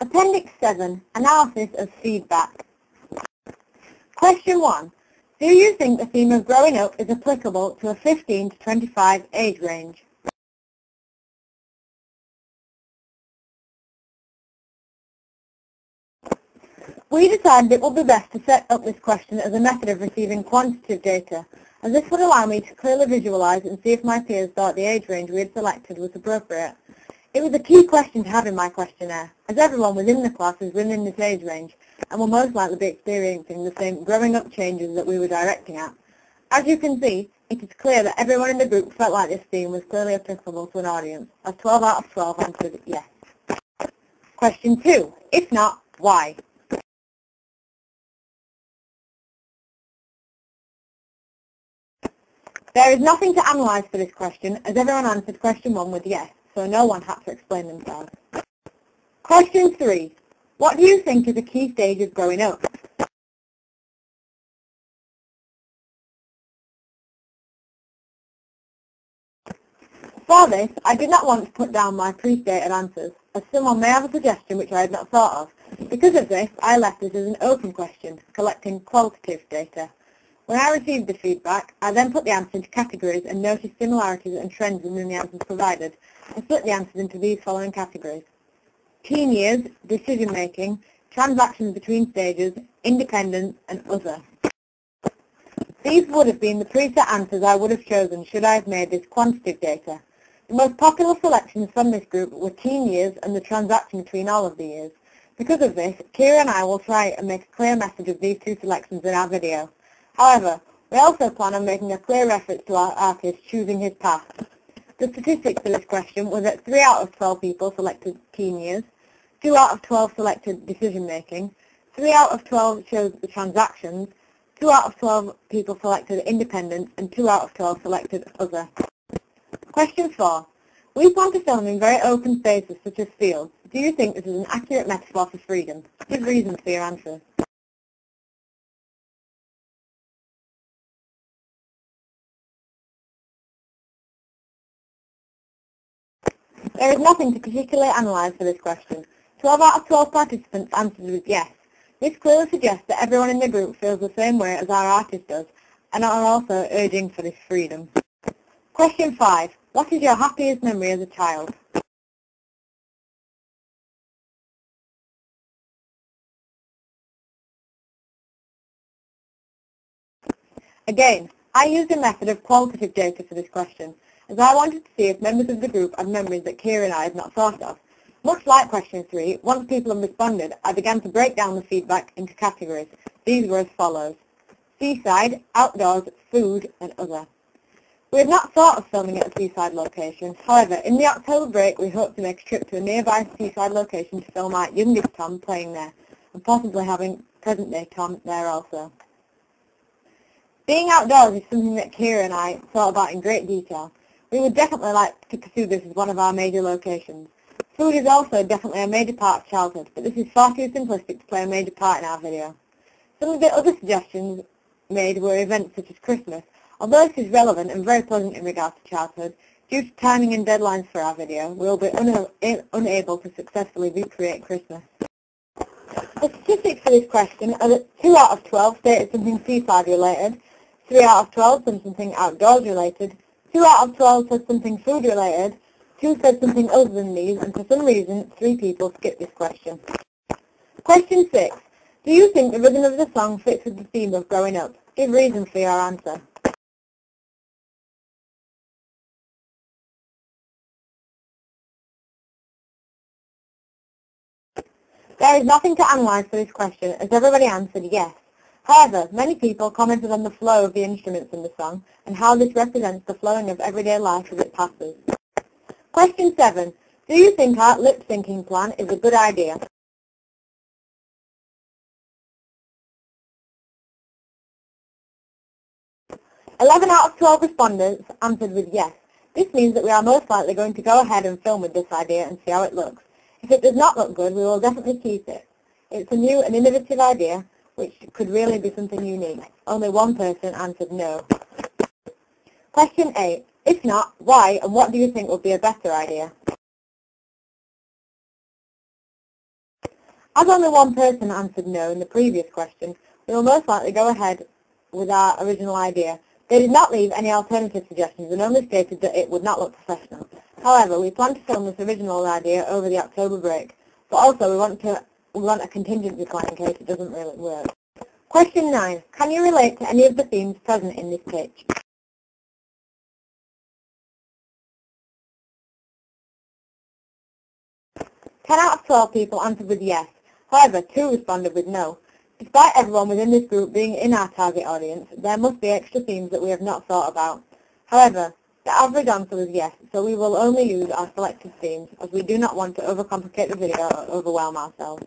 Appendix 7, Analysis of Feedback. Question 1. Do you think the theme of growing up is applicable to a 15 to 25 age range? We decided it would be best to set up this question as a method of receiving quantitative data, as this would allow me to clearly visualize and see if my peers thought the age range we had selected was appropriate. It was a key question to have in my questionnaire, as everyone within the class is within this age range and will most likely be experiencing the same growing up changes that we were directing at. As you can see, it is clear that everyone in the group felt like this theme was clearly applicable to an audience, as 12 out of 12 answered yes. Question 2. If not, why? There is nothing to analyse for this question, as everyone answered question 1 with yes, so no one had to explain themselves. Question 3. What do you think is a key stage of growing up? For this, I did not want to put down my pre-stated answers, as someone may have a suggestion which I had not thought of. Because of this, I left this as an open question, collecting qualitative data. When I received the feedback, I then put the answer into categories and noticed similarities and trends within the answers provided, and split the answers into these following categories: teen years, decision-making, transactions between stages, independence, and other. These would have been the preset answers I would have chosen should I have made this quantitative data. The most popular selections from this group were teen years and the transaction between all of the years. Because of this, Kira and I will try and make a clear message of these two selections in our video. However, we also plan on making a clear reference to our artist choosing his path. The statistics for this question were that 3 out of 12 people selected teen years, 2 out of 12 selected decision-making, 3 out of 12 chose the transactions, 2 out of 12 people selected independence, and 2 out of 12 selected other. Question 4. We plan to film in very open spaces such as fields. Do you think this is an accurate metaphor for freedom? Give reasons for your answers. There is nothing to particularly analyse for this question. 12 out of 12 participants answered with yes. This clearly suggests that everyone in the group feels the same way as our artist does, and are also urging for this freedom. Question 5. What is your happiest memory as a child? Again, I used a method of qualitative data for this question, as I wanted to see if members of the group had memories that Kira and I had not thought of. Much like question 3, once people had responded, I began to break down the feedback into categories. These were as follows: seaside, outdoors, food, and other. We had not thought of filming at a seaside location. However, in the October break, we hoped to make a trip to a nearby seaside location to film our youngest Tom playing there, and possibly having present-day Tom there also. Being outdoors is something that Kira and I thought about in great detail. We would definitely like to pursue this as one of our major locations. Food is also definitely a major part of childhood, but this is far too simplistic to play a major part in our video. Some of the other suggestions made were events such as Christmas. Although this is relevant and very pleasant in regards to childhood, due to timing and deadlines for our video, we will be unable to successfully recreate Christmas. The statistics for this question are that 2 out of 12 stated something seaside related, 3 out of 12 said something outdoors related, 2 out of 12 said something food related, 2 said something other than these, and for some reason 3 people skipped this question. Question 6. Do you think the rhythm of the song fits with the theme of growing up? Give reasons for your answer. There is nothing to analyse for this question, as everybody answered yes. However, many people commented on the flow of the instruments in the song and how this represents the flowing of everyday life as it passes. Question 7. Do you think our lip-syncing plan is a good idea? "11 out of 12 respondents answered with yes. This means that we are most likely going to go ahead and film with this idea and see how it looks. If it does not look good, we will definitely keep it. It's a new and innovative idea, which could really be something unique. Only one person answered no. Question 8. If not, why and what do you think would be a better idea? As only one person answered no in the previous question, we will most likely go ahead with our original idea. They did not leave any alternative suggestions and only stated that it would not look professional. However, we plan to film this original idea over the October break, but also we want a contingency plan in case it doesn't really work. Question 9. Can you relate to any of the themes present in this pitch? 10 out of 12 people answered with yes. However, 2 responded with no. Despite everyone within this group being in our target audience, there must be extra themes that we have not thought about. However, the average answer was yes, so we will only use our selected themes as we do not want to overcomplicate the video or overwhelm ourselves.